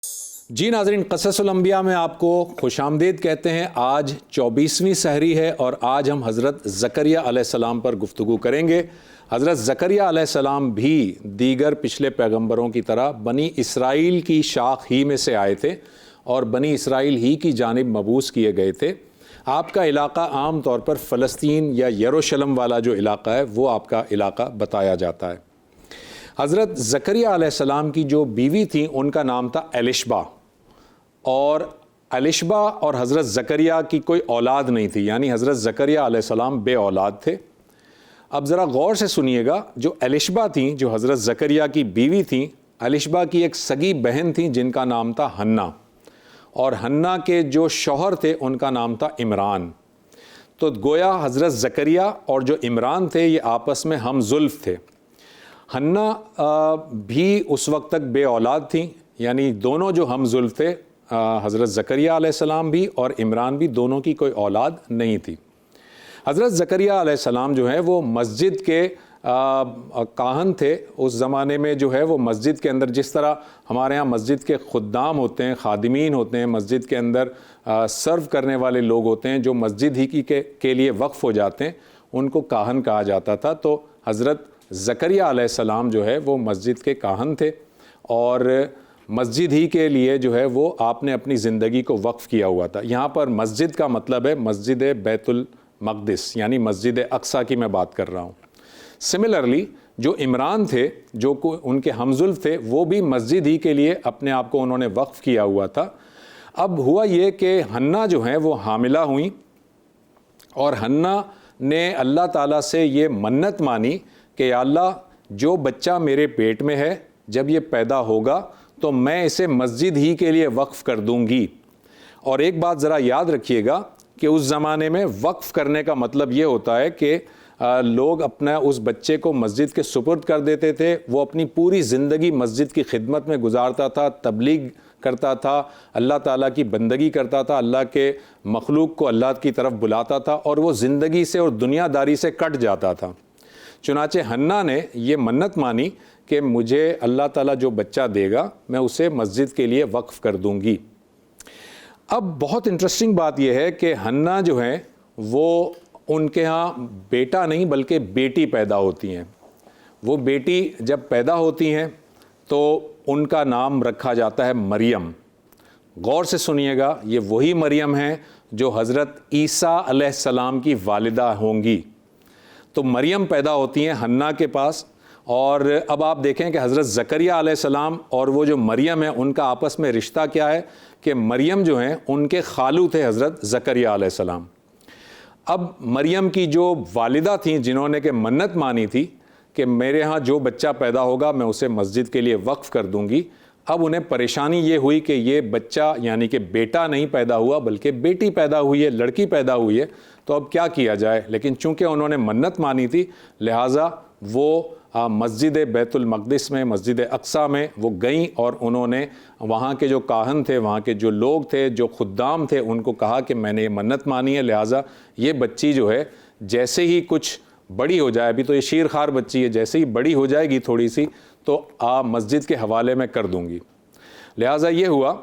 جی ناظرین، قصص الانبیاء میں آپ کو خوش آمدید کہتے ہیں۔ آج 24ویں سحری ہے اور آج ہم حضرت زکریا علیہ السلام پر گفتگو کریں گے۔ حضرت زکریا علیہ السلام بھی دیگر پچھلے پیغمبروں کی طرح بنی اسرائیل کی شاخ ہی میں سے آئے تھے اور بنی اسرائیل ہی کی جانب مبعوث کیے گئے تھے۔ آپ کا علاقہ عام طور پر فلسطین یا یروشلم والا جو علاقہ ہے وہ آپ کا علاقہ بتایا جاتا ہے۔ حضرت زکریا علیہ السلام کی جو بیوی تھیں ان کا نام تھا ایلشبا، اور ایلشبا اور حضرت زکریا کی کوئی اولاد نہیں تھی، یعنی حضرت زکریا علیہ السلام بے اولاد تھے۔ اب ذرا غور سے سنیے گا، جو ایلشبا تھیں جو حضرت زکریا کی بیوی تھیں، ایلشبا کی ایک سگی بہن تھیں جن کا نام تھا حنا، اور حنا کے جو شوہر تھے ان کا نام تھا عمران۔ تو گویا حضرت زکریا اور جو عمران تھے یہ آپس میں ہم زلف تھے۔ حنا بھی اس وقت تک بے اولاد تھیں، یعنی دونوں جو ہم زلف تھے، حضرت زکریا علیہ السلام بھی اور عمران بھی، دونوں کی کوئی اولاد نہیں تھی۔ حضرت زکریا علیہ السلام جو ہیں وہ مسجد کے کاہن تھے۔ اس زمانے میں جو ہے وہ مسجد کے اندر، جس طرح ہمارے ہاں مسجد کے خدام ہوتے ہیں، خادمین ہوتے ہیں، مسجد کے اندر سرو کرنے والے لوگ ہوتے ہیں جو مسجد ہی کے لیے وقف ہو جاتے ہیں، ان کو کاہن کہا جاتا تھا۔ تو حضرت زکریا علیہ السلام جو ہے وہ مسجد کے کاہن تھے اور مسجد ہی کے لیے جو ہے وہ آپ نے اپنی زندگی کو وقف کیا ہوا تھا۔ یہاں پر مسجد کا مطلب ہے مسجد بیت المقدس، یعنی مسجد اقصیٰ کی میں بات کر رہا ہوں۔ سملرلی جو عمران تھے، جو ان کے ہمزلف تھے، وہ بھی مسجد ہی کے لیے اپنے آپ کو انہوں نے وقف کیا ہوا تھا۔ اب ہوا یہ کہ حنا جو ہیں وہ حاملہ ہوئیں، اور حنا نے اللہ تعالیٰ سے یہ منت مانی کہ یا اللہ، جو بچہ میرے پیٹ میں ہے جب یہ پیدا ہوگا تو میں اسے مسجد ہی کے لیے وقف کر دوں گی۔ اور ایک بات ذرا یاد رکھیے گا کہ اس زمانے میں وقف کرنے کا مطلب یہ ہوتا ہے کہ لوگ اپنا اس بچے کو مسجد کے سپرد کر دیتے تھے، وہ اپنی پوری زندگی مسجد کی خدمت میں گزارتا تھا، تبلیغ کرتا تھا، اللہ تعالیٰ کی بندگی کرتا تھا، اللہ کے مخلوق کو اللہ کی طرف بلاتا تھا، اور وہ زندگی سے اور دنیا داری سے کٹ جاتا تھا۔ چنانچہ حنا نے یہ منت مانی کہ مجھے اللہ تعالیٰ جو بچہ دے گا میں اسے مسجد کے لیے وقف کر دوں گی۔ اب بہت انٹرسٹنگ بات یہ ہے کہ حنا جو ہیں وہ ان کے ہاں بیٹا نہیں بلکہ بیٹی پیدا ہوتی ہیں۔ وہ بیٹی جب پیدا ہوتی ہیں تو ان کا نام رکھا جاتا ہے مریم۔ غور سے سنیے گا، یہ وہی مریم ہیں جو حضرت عیسیٰ علیہ السلام کی والدہ ہوں گی۔ تو مریم پیدا ہوتی ہیں حنا کے پاس، اور اب آپ دیکھیں کہ حضرت زکریا علیہ السلام اور وہ جو مریم ہے ان کا آپس میں رشتہ کیا ہے کہ مریم جو ہیں ان کے خالو تھے حضرت زکریا علیہ السلام۔ اب مریم کی جو والدہ تھیں جنہوں نے کہ منت مانی تھی کہ میرے ہاں جو بچہ پیدا ہوگا میں اسے مسجد کے لیے وقف کر دوں گی، اب انہیں پریشانی یہ ہوئی کہ یہ بچہ یعنی کہ بیٹا نہیں پیدا ہوا بلکہ بیٹی پیدا ہوئی ہے، لڑکی پیدا ہوئی ہے، تو اب کیا کیا جائے؟ لیکن چونکہ انہوں نے منت مانی تھی لہٰذا وہ مسجد بیت المقدس میں، مسجد اقصیٰ میں وہ گئیں، اور انہوں نے وہاں کے جو کاہن تھے، وہاں کے جو لوگ تھے، جو خدام تھے، ان کو کہا کہ میں نے یہ منت مانی ہے، لہٰذا یہ بچی جو ہے جیسے ہی کچھ بڑی ہو جائے، ابھی تو یہ شیر خوار بچی ہے، جیسے ہی بڑی ہو جائے گی تھوڑی سی تو مسجد کے حوالے میں کر دوں گی۔ لہٰذا یہ ہوا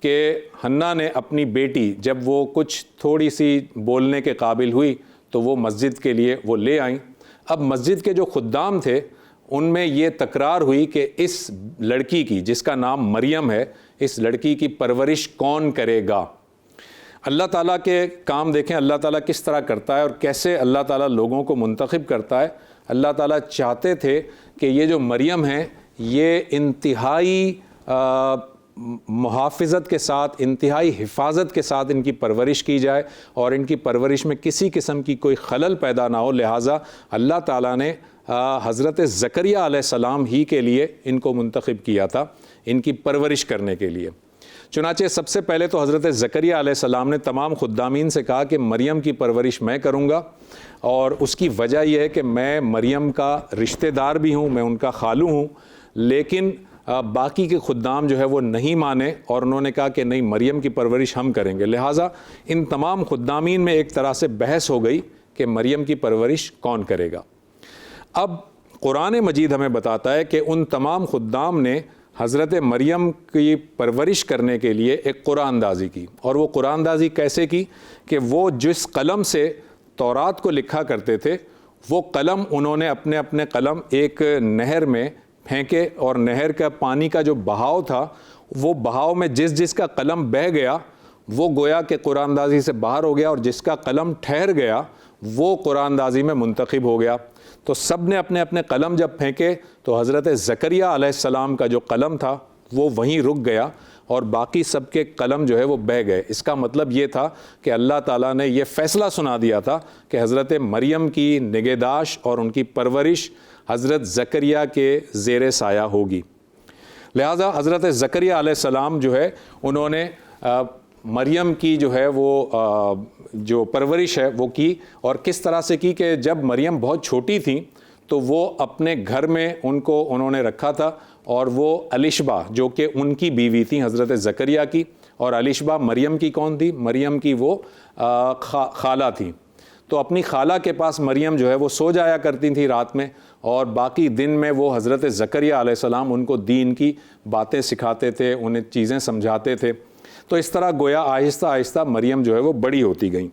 کہ حنا نے اپنی بیٹی جب وہ کچھ تھوڑی سی بولنے کے قابل ہوئی تو وہ مسجد کے لیے وہ لے آئیں۔ اب مسجد کے جو خدام تھے ان میں یہ تکرار ہوئی کہ اس لڑکی کی، جس کا نام مریم ہے، اس لڑکی کی پرورش کون کرے گا؟ اللہ تعالیٰ کے کام دیکھیں اللہ تعالیٰ کس طرح کرتا ہے اور کیسے اللہ تعالیٰ لوگوں کو منتخب کرتا ہے۔ اللہ تعالیٰ چاہتے تھے کہ یہ جو مریم ہیں یہ انتہائی محافظت کے ساتھ، انتہائی حفاظت کے ساتھ ان کی پرورش کی جائے اور ان کی پرورش میں کسی قسم کی کوئی خلل پیدا نہ ہو، لہٰذا اللہ تعالیٰ نے حضرت زکریا علیہ السلام ہی کے لیے ان کو منتخب کیا تھا ان کی پرورش کرنے کے لیے۔ چنانچہ سب سے پہلے تو حضرت زکریا علیہ السلام نے تمام خدامین سے کہا کہ مریم کی پرورش میں کروں گا، اور اس کی وجہ یہ ہے کہ میں مریم کا رشتہ دار بھی ہوں، میں ان کا خالو ہوں، لیکن باقی کے خدام جو ہے وہ نہیں مانے اور انہوں نے کہا کہ نہیں، مریم کی پرورش ہم کریں گے۔ لہٰذا ان تمام خدامین میں ایک طرح سے بحث ہو گئی کہ مریم کی پرورش کون کرے گا۔ اب قرآن مجید ہمیں بتاتا ہے کہ ان تمام خدام نے حضرت مریم کی پرورش کرنے کے لیے ایک قرآن اندازی کی، اور وہ قرآن اندازی کیسے کی کہ وہ جس قلم سے تورات کو لکھا کرتے تھے وہ قلم انہوں نے اپنے اپنے قلم ایک نہر میں پھینکے، اور نہر کا پانی کا جو بہاؤ تھا وہ بہاؤ میں جس کا قلم بہہ گیا وہ گویا کہ قرآن اندازی سے باہر ہو گیا، اور جس کا قلم ٹھہر گیا وہ قرآن اندازی میں منتخب ہو گیا۔ تو سب نے اپنے اپنے قلم جب پھینکے تو حضرت زکریہ علیہ السلام کا جو قلم تھا وہ وہیں رک گیا، اور باقی سب کے قلم جو ہے وہ بہہ گئے۔ اس کا مطلب یہ تھا کہ اللہ تعالیٰ نے یہ فیصلہ سنا دیا تھا کہ حضرت مریم کی نگہداشت اور ان کی پرورش حضرت زکریہ کے زیر سایہ ہوگی۔ لہٰذا حضرت زکریہ علیہ السلام جو ہے انہوں نے مریم کی جو ہے وہ جو پرورش ہے وہ کی، اور کس طرح سے کی کہ جب مریم بہت چھوٹی تھیں تو وہ اپنے گھر میں انہوں نے رکھا تھا، اور وہ الشبہ جو کہ ان کی بیوی تھیں حضرت زکریہ کی، اور الشبہ مریم کی کون تھی؟ مریم کی وہ خالہ تھی۔ تو اپنی خالہ کے پاس مریم جو ہے وہ سو جایا کرتی تھی رات میں، اور باقی دن میں وہ حضرت زکریہ علیہ السلام ان کو دین کی باتیں سکھاتے تھے، انہیں چیزیں سمجھاتے تھے۔ تو اس طرح گویا آہستہ آہستہ مریم جو ہے وہ بڑی ہوتی گئیں۔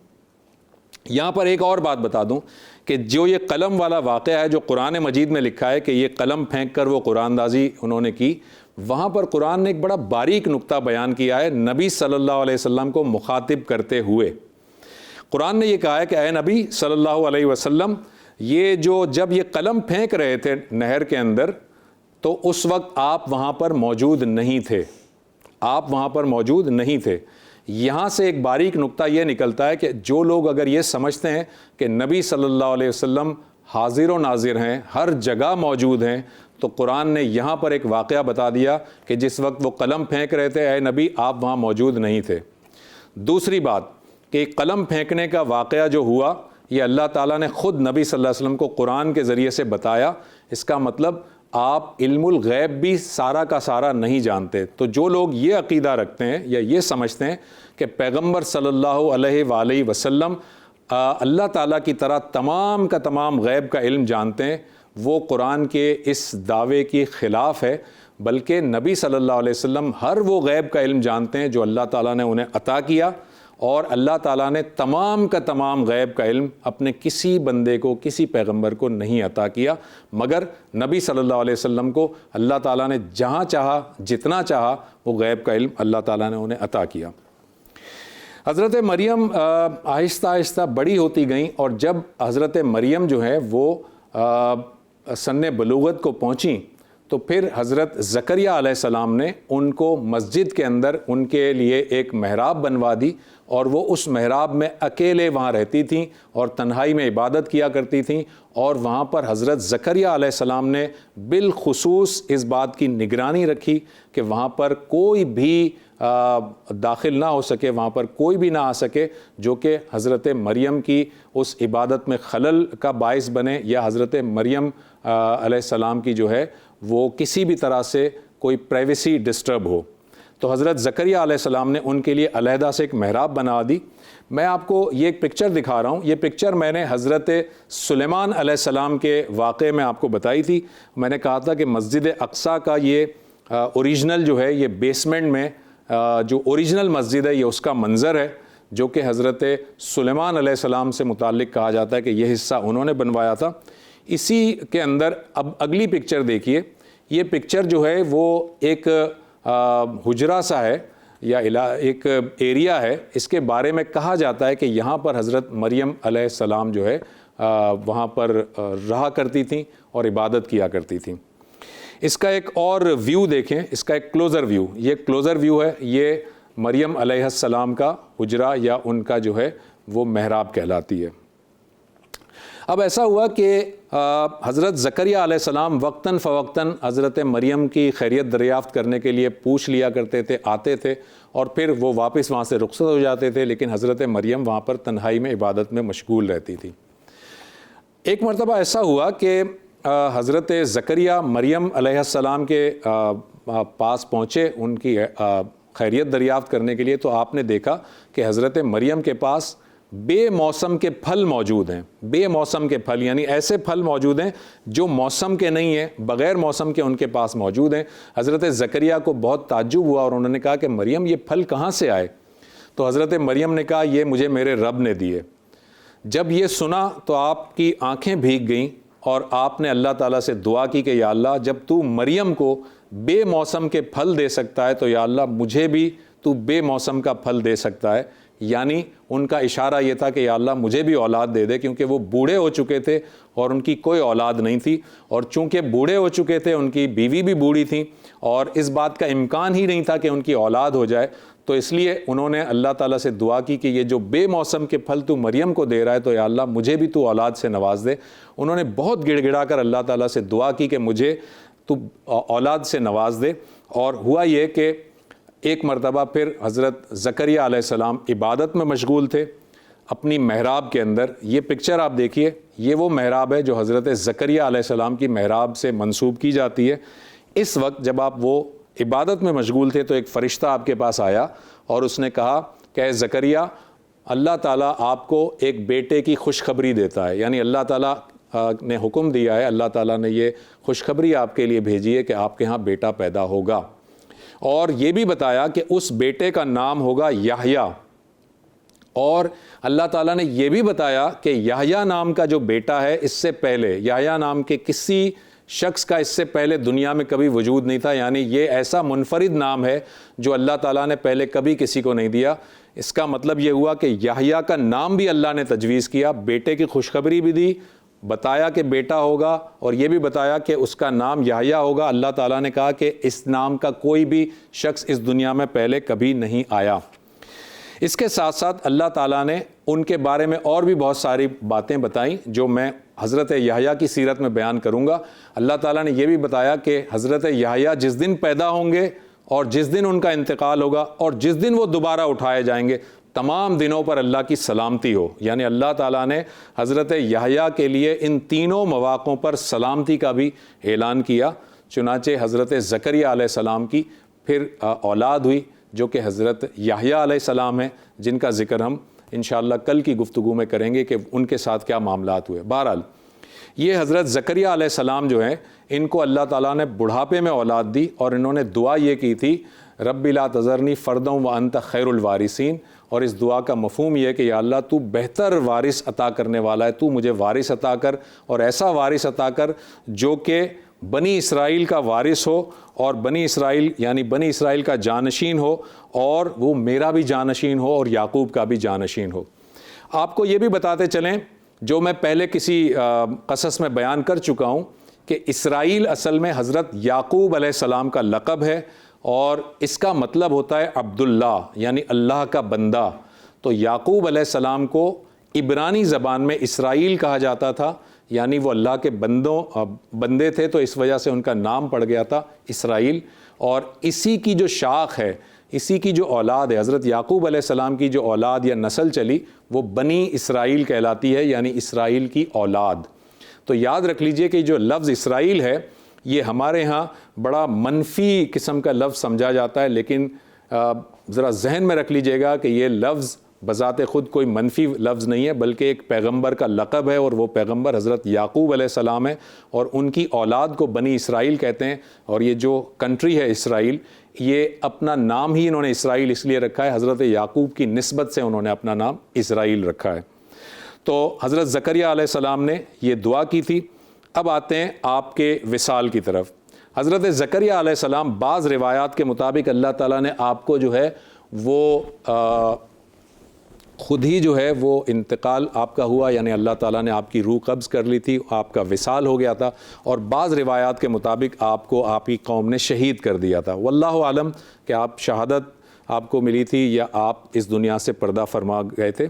یہاں پر ایک اور بات بتا دوں کہ جو یہ قلم والا واقعہ ہے جو قرآن مجید میں لکھا ہے کہ یہ قلم پھینک کر وہ قرآن اندازی انہوں نے کی، وہاں پر قرآن نے ایک بڑا باریک نقطہ بیان کیا ہے نبی صلی اللہ علیہ وسلم کو مخاطب کرتے ہوئے۔ قرآن نے یہ کہا ہے کہ اے نبی صلی اللہ علیہ وسلم، یہ جب یہ قلم پھینک رہے تھے نہر کے اندر تو اس وقت آپ وہاں پر موجود نہیں تھے، آپ وہاں پر موجود نہیں تھے۔ یہاں سے ایک باریک نقطہ یہ نکلتا ہے کہ جو لوگ اگر یہ سمجھتے ہیں کہ نبی صلی اللہ علیہ وسلم حاضر و ناظر ہیں، ہر جگہ موجود ہیں، تو قرآن نے یہاں پر ایک واقعہ بتا دیا کہ جس وقت وہ قلم پھینک رہے تھے اے نبی آپ وہاں موجود نہیں تھے۔ دوسری بات کہ قلم پھینکنے کا واقعہ جو ہوا یہ اللہ تعالیٰ نے خود نبی صلی اللہ علیہ وسلم کو قرآن کے ذریعے سے بتایا۔ اس کا مطلب آپ علم الغیب بھی سارا کا سارا نہیں جانتے۔ تو جو لوگ یہ عقیدہ رکھتے ہیں یا یہ سمجھتے ہیں کہ پیغمبر صلی اللہ علیہ وآلہ وسلم اللہ تعالیٰ کی طرح تمام کا تمام غیب کا علم جانتے ہیں، وہ قرآن کے اس دعوے کی خلاف ہے، بلکہ نبی صلی اللہ علیہ وسلم ہر وہ غیب کا علم جانتے ہیں جو اللہ تعالیٰ نے انہیں عطا کیا، اور اللہ تعالیٰ نے تمام کا تمام غیب کا علم اپنے کسی بندے کو، کسی پیغمبر کو نہیں عطا کیا، مگر نبی صلی اللہ علیہ وسلم کو اللہ تعالیٰ نے جہاں چاہا، جتنا چاہا، وہ غیب کا علم اللہ تعالیٰ نے انہیں عطا کیا۔ حضرت مریم آہستہ آہستہ بڑی ہوتی گئیں، اور جب حضرت مریم جو ہے وہ سن بلوغت کو پہنچیں تو پھر حضرت زکریہ علیہ السلام نے ان کو مسجد کے اندر ان کے لیے ایک محراب بنوا دی، اور وہ اس محراب میں اکیلے وہاں رہتی تھیں اور تنہائی میں عبادت کیا کرتی تھیں، اور وہاں پر حضرت زکریہ علیہ السلام نے بالخصوص اس بات کی نگرانی رکھی کہ وہاں پر کوئی بھی داخل نہ ہو سکے، وہاں پر کوئی بھی نہ آ سکے جو کہ حضرت مریم کی اس عبادت میں خلل کا باعث بنے، یا حضرت مریم علیہ السلام کی جو ہے وہ کسی بھی طرح سے کوئی پرائیویسی ڈسٹرب ہو۔ تو حضرت زکریہ علیہ السلام نے ان کے لیے علیحدہ سے ایک محراب بنا دی۔ میں آپ کو یہ ایک پکچر دکھا رہا ہوں، یہ پکچر میں نے حضرت سلیمان علیہ السلام کے واقعے میں آپ کو بتائی تھی۔ میں نے کہا تھا کہ مسجد اقصیٰ کا یہ اوریجنل جو ہے، یہ بیسمنٹ میں جو اوریجنل مسجد ہے یہ اس کا منظر ہے، جو کہ حضرت سلیمان علیہ السلام سے متعلق کہا جاتا ہے کہ یہ حصہ انہوں نے بنوایا تھا۔ اسی کے اندر اب اگلی پکچر دیکھیے، یہ پکچر جو ہے وہ ایک حجرہ سا ہے یا ایک ایریا ہے، اس کے بارے میں کہا جاتا ہے کہ یہاں پر حضرت مریم علیہ السلام جو ہے وہاں پر رہا کرتی تھیں اور عبادت کیا کرتی تھیں۔ اس کا ایک اور ویو دیکھیں، اس کا ایک کلوزر ویو، یہ کلوزر ویو ہے، یہ مریم علیہ السلام کا حجرہ یا ان کا جو ہے وہ محراب کہلاتی ہے۔ اب ایسا ہوا کہ حضرت زکریہ علیہ السلام وقتاً فوقتاً حضرت مریم کی خیریت دریافت کرنے کے لیے پوچھ لیا کرتے تھے، آتے تھے، اور پھر وہ واپس وہاں سے رخصت ہو جاتے تھے، لیکن حضرت مریم وہاں پر تنہائی میں عبادت میں مشغول رہتی تھی۔ ایک مرتبہ ایسا ہوا کہ حضرت زکریہ مریم علیہ السلام کے پاس پہنچے ان کی خیریت دریافت کرنے کے لیے، تو آپ نے دیکھا کہ حضرت مریم کے پاس بے موسم کے پھل موجود ہیں. بے موسم کے پھل یعنی ایسے پھل موجود ہیں جو موسم کے نہیں ہیں, بغیر موسم کے ان کے پاس موجود ہیں. حضرت زکریا کو بہت تعجب ہوا اور انہوں نے کہا کہ مریم یہ پھل کہاں سے آئے؟ تو حضرت مریم نے کہا یہ مجھے میرے رب نے دیے. جب یہ سنا تو آپ کی آنکھیں بھیگ گئیں اور آپ نے اللہ تعالیٰ سے دعا کی کہ یا اللہ جب تو مریم کو بے موسم کے پھل دے سکتا ہے تو یا اللہ مجھے بھی تو بے موسم کا پھل دے سکتا ہے. یعنی ان کا اشارہ یہ تھا کہ یا اللہ مجھے بھی اولاد دے دے, کیونکہ وہ بوڑھے ہو چکے تھے اور ان کی کوئی اولاد نہیں تھی, اور چونکہ بوڑھے ہو چکے تھے ان کی بیوی بھی بوڑھی تھیں اور اس بات کا امکان ہی نہیں تھا کہ ان کی اولاد ہو جائے. تو اس لیے انہوں نے اللہ تعالیٰ سے دعا کی کہ یہ جو بے موسم کے پھل تو مریم کو دے رہا ہے تو یا اللہ مجھے بھی تو اولاد سے نواز دے. انہوں نے بہت گڑ گڑا کر اللہ تعالیٰ سے دعا کی کہ مجھے تو اولاد سے نواز دے. اور ہوا یہ کہ ایک مرتبہ پھر حضرت زکریہ علیہ السلام عبادت میں مشغول تھے اپنی محراب کے اندر. یہ پکچر آپ دیکھیے, یہ وہ محراب ہے جو حضرت زکریہ علیہ السلام کی محراب سے منسوب کی جاتی ہے. اس وقت جب آپ وہ عبادت میں مشغول تھے تو ایک فرشتہ آپ کے پاس آیا اور اس نے کہا کہ اے زکریہ اللہ تعالیٰ آپ کو ایک بیٹے کی خوشخبری دیتا ہے. یعنی اللہ تعالیٰ نے حکم دیا ہے, اللہ تعالیٰ نے یہ خوشخبری آپ کے لیے بھیجی ہے کہ آپ کے ہاں بیٹا پیدا ہوگا, اور یہ بھی بتایا کہ اس بیٹے کا نام ہوگا یحییٰ. اور اللہ تعالیٰ نے یہ بھی بتایا کہ یحییٰ نام کا جو بیٹا ہے اس سے پہلے یحییٰ نام کے کسی شخص کا اس سے پہلے دنیا میں کبھی وجود نہیں تھا. یعنی یہ ایسا منفرد نام ہے جو اللہ تعالیٰ نے پہلے کبھی کسی کو نہیں دیا. اس کا مطلب یہ ہوا کہ یحییٰ کا نام بھی اللہ نے تجویز کیا, بیٹے کی خوشخبری بھی دی, بتایا کہ بیٹا ہوگا اور یہ بھی بتایا کہ اس کا نام یحییٰ ہوگا. اللہ تعالیٰ نے کہا کہ اس نام کا کوئی بھی شخص اس دنیا میں پہلے کبھی نہیں آیا. اس کے ساتھ ساتھ اللہ تعالیٰ نے ان کے بارے میں اور بھی بہت ساری باتیں بتائیں جو میں حضرت یحییٰ کی سیرت میں بیان کروں گا. اللہ تعالیٰ نے یہ بھی بتایا کہ حضرت یحییٰ جس دن پیدا ہوں گے اور جس دن ان کا انتقال ہوگا اور جس دن وہ دوبارہ اٹھائے جائیں گے, تمام دنوں پر اللہ کی سلامتی ہو. یعنی اللہ تعالیٰ نے حضرت یحییٰ کے لیے ان تینوں مواقعوں پر سلامتی کا بھی اعلان کیا. چنانچہ حضرت زکریہ علیہ السلام کی پھر اولاد ہوئی جو کہ حضرت یحییٰ علیہ السلام ہیں, جن کا ذکر ہم انشاءاللہ کل کی گفتگو میں کریں گے کہ ان کے ساتھ کیا معاملات ہوئے. بہرحال یہ حضرت زکریہ علیہ السلام جو ہیں ان کو اللہ تعالیٰ نے بڑھاپے میں اولاد دی اور انہوں نے دعا یہ کی تھی رب لا تذرنی فردا وانت خیر الوارثین. اور اس دعا کا مفہوم یہ ہے کہ یا اللہ تو بہتر وارث عطا کرنے والا ہے, تو مجھے وارث عطا کر اور ایسا وارث عطا کر جو کہ بنی اسرائیل کا وارث ہو اور بنی اسرائیل یعنی بنی اسرائیل کا جانشین ہو اور وہ میرا بھی جانشین ہو اور یعقوب کا بھی جانشین ہو. آپ کو یہ بھی بتاتے چلیں جو میں پہلے کسی قصص میں بیان کر چکا ہوں کہ اسرائیل اصل میں حضرت یعقوب علیہ السلام کا لقب ہے اور اس کا مطلب ہوتا ہے عبداللہ یعنی اللہ کا بندہ. تو یعقوب علیہ السلام کو عبرانی زبان میں اسرائیل کہا جاتا تھا, یعنی وہ اللہ کے بندے تھے تو اس وجہ سے ان کا نام پڑ گیا تھا اسرائیل. اور اسی کی جو شاخ ہے, اسی کی جو اولاد ہے, حضرت یعقوب علیہ السلام کی جو اولاد یا نسل چلی وہ بنی اسرائیل کہلاتی ہے, یعنی اسرائیل کی اولاد. تو یاد رکھ لیجئے کہ جو لفظ اسرائیل ہے یہ ہمارے ہاں بڑا منفی قسم کا لفظ سمجھا جاتا ہے, لیکن ذرا ذہن میں رکھ لیجئے گا کہ یہ لفظ بذات خود کوئی منفی لفظ نہیں ہے بلکہ ایک پیغمبر کا لقب ہے, اور وہ پیغمبر حضرت یعقوب علیہ السلام ہے اور ان کی اولاد کو بنی اسرائیل کہتے ہیں. اور یہ جو کنٹری ہے اسرائیل, یہ اپنا نام ہی انہوں نے اسرائیل اس لیے رکھا ہے, حضرت یعقوب کی نسبت سے انہوں نے اپنا نام اسرائیل رکھا ہے. تو حضرت زکریہ علیہ السلام نے یہ دعا کی تھی. اب آتے ہیں آپ کے وصال کی طرف. حضرت زکریہ علیہ السلام بعض روایات کے مطابق اللہ تعالیٰ نے آپ کو جو ہے وہ خود ہی جو ہے وہ انتقال آپ کا ہوا, یعنی اللہ تعالیٰ نے آپ کی روح قبض کر لی تھی, آپ کا وصال ہو گیا تھا, اور بعض روایات کے مطابق آپ کو آپ کی قوم نے شہید کر دیا تھا. واللہ عالم کہ آپ شہادت آپ کو ملی تھی یا آپ اس دنیا سے پردہ فرما گئے تھے.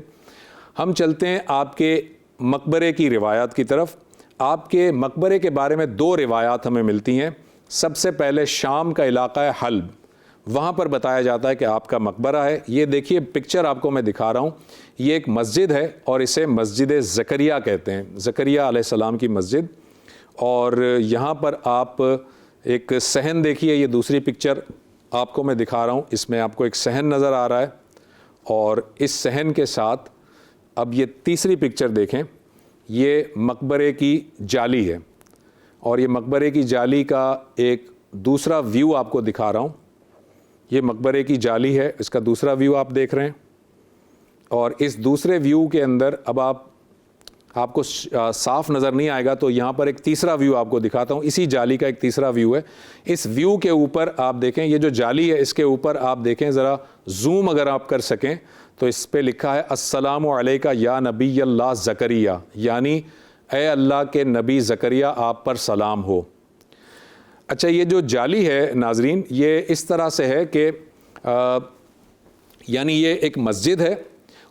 ہم چلتے ہیں آپ کے مقبرے کی روایات کی طرف. آپ کے مقبرے کے بارے میں دو روایات ہمیں ملتی ہیں. سب سے پہلے شام کا علاقہ ہے حلب, وہاں پر بتایا جاتا ہے کہ آپ کا مقبرہ ہے. یہ دیکھیے پکچر آپ کو میں دکھا رہا ہوں, یہ ایک مسجد ہے اور اسے مسجد زکریا کہتے ہیں, زکریا علیہ السلام کی مسجد. اور یہاں پر آپ ایک صحن دیکھیے, یہ دوسری پکچر آپ کو میں دکھا رہا ہوں, اس میں آپ کو ایک صحن نظر آ رہا ہے اور اس صحن کے ساتھ اب یہ تیسری پکچر دیکھیں، یہ مقبرے کی جالی ہے، اور یہ مقبرے کی جالی کا ایک دوسرا ویو آپ کو دکھا رہا ہوں۔ یہ مقبرے کی جالی ہے، اس کا دوسرا ویو آپ دیکھ رہے ہیں، اور اس دوسرے ویو کے اندر اب آپ کو صاف نظر نہیں آئے گا، تو یہاں پر ایک تیسرا ویو آپ کو دکھاتا ہوں، اسی جالی کا ایک تیسرا ویو ہے۔ اس ویو کے اوپر آپ دیکھیں، یہ جو جالی ہے اس کے اوپر آپ دیکھیں ذرا زوم اگر آپ کر سکیں تو اس پہ لکھا ہے السلام علیکہ یا نبی اللہ زکریا، یعنی اے اللہ کے نبی زکریا آپ پر سلام ہو۔ اچھا، یہ جو جالی ہے ناظرین، یہ اس طرح سے ہے کہ یعنی یہ ایک مسجد ہے،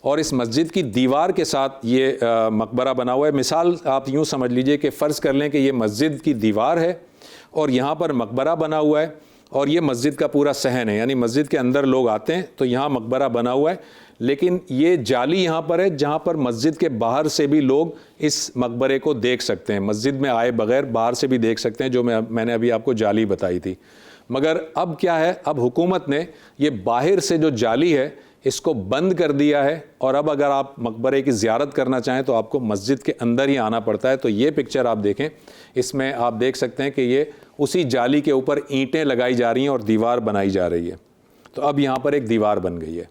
اور اس مسجد کی دیوار کے ساتھ یہ مقبرہ بنا ہوا ہے۔ مثال آپ یوں سمجھ لیجئے کہ فرض کر لیں کہ یہ مسجد کی دیوار ہے اور یہاں پر مقبرہ بنا ہوا ہے، اور یہ مسجد کا پورا صحن ہے، یعنی مسجد کے اندر لوگ آتے ہیں تو یہاں مقبرہ بنا ہوا ہے، لیکن یہ جالی یہاں پر ہے جہاں پر مسجد کے باہر سے بھی لوگ اس مقبرے کو دیکھ سکتے ہیں، مسجد میں آئے بغیر باہر سے بھی دیکھ سکتے ہیں، جو میں نے ابھی آپ کو جالی بتائی تھی۔ مگر اب کیا ہے، اب حکومت نے یہ باہر سے جو جالی ہے اس کو بند کر دیا ہے، اور اب اگر آپ مقبرے کی زیارت کرنا چاہیں تو آپ کو مسجد کے اندر ہی آنا پڑتا ہے۔ تو یہ پکچر آپ دیکھیں، اس میں آپ دیکھ سکتے ہیں کہ یہ اسی جالی کے اوپر اینٹیں لگائی جا رہی ہیں اور دیوار بنائی جا رہی ہے، تو اب یہاں پر ایک دیوار بن گئی ہے۔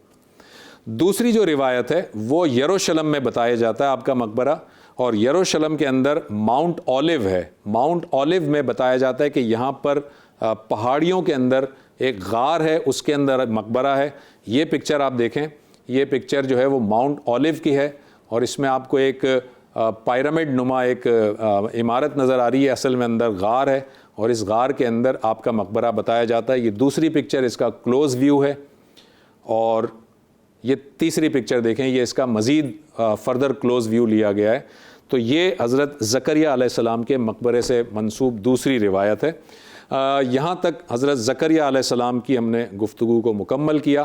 دوسری جو روایت ہے وہ یروشلم میں بتایا جاتا ہے آپ کا مقبرہ، اور یروشلم کے اندر ماؤنٹ اولیو ہے۔ ماؤنٹ اولیو میں بتایا جاتا ہے کہ یہاں پر پہاڑیوں کے اندر ایک غار ہے، اس کے اندر مقبرہ ہے۔ یہ پکچر آپ دیکھیں، یہ پکچر جو ہے وہ ماؤنٹ اولیو کی ہے، اور اس میں آپ کو ایک پیرامڈ نما ایک عمارت نظر آ رہی ہے، اصل میں اندر غار ہے، اور اس غار کے اندر آپ کا مقبرہ بتایا جاتا ہے۔ یہ دوسری پکچر اس کا کلوز ویو ہے، اور یہ تیسری پکچر دیکھیں، یہ اس کا مزید فردر کلوز ویو لیا گیا ہے۔ تو یہ حضرت زکریہ علیہ السلام کے مقبرے سے منسوب دوسری روایت ہے۔ یہاں تک حضرت زکریہ علیہ السلام کی ہم نے گفتگو کو مکمل کیا۔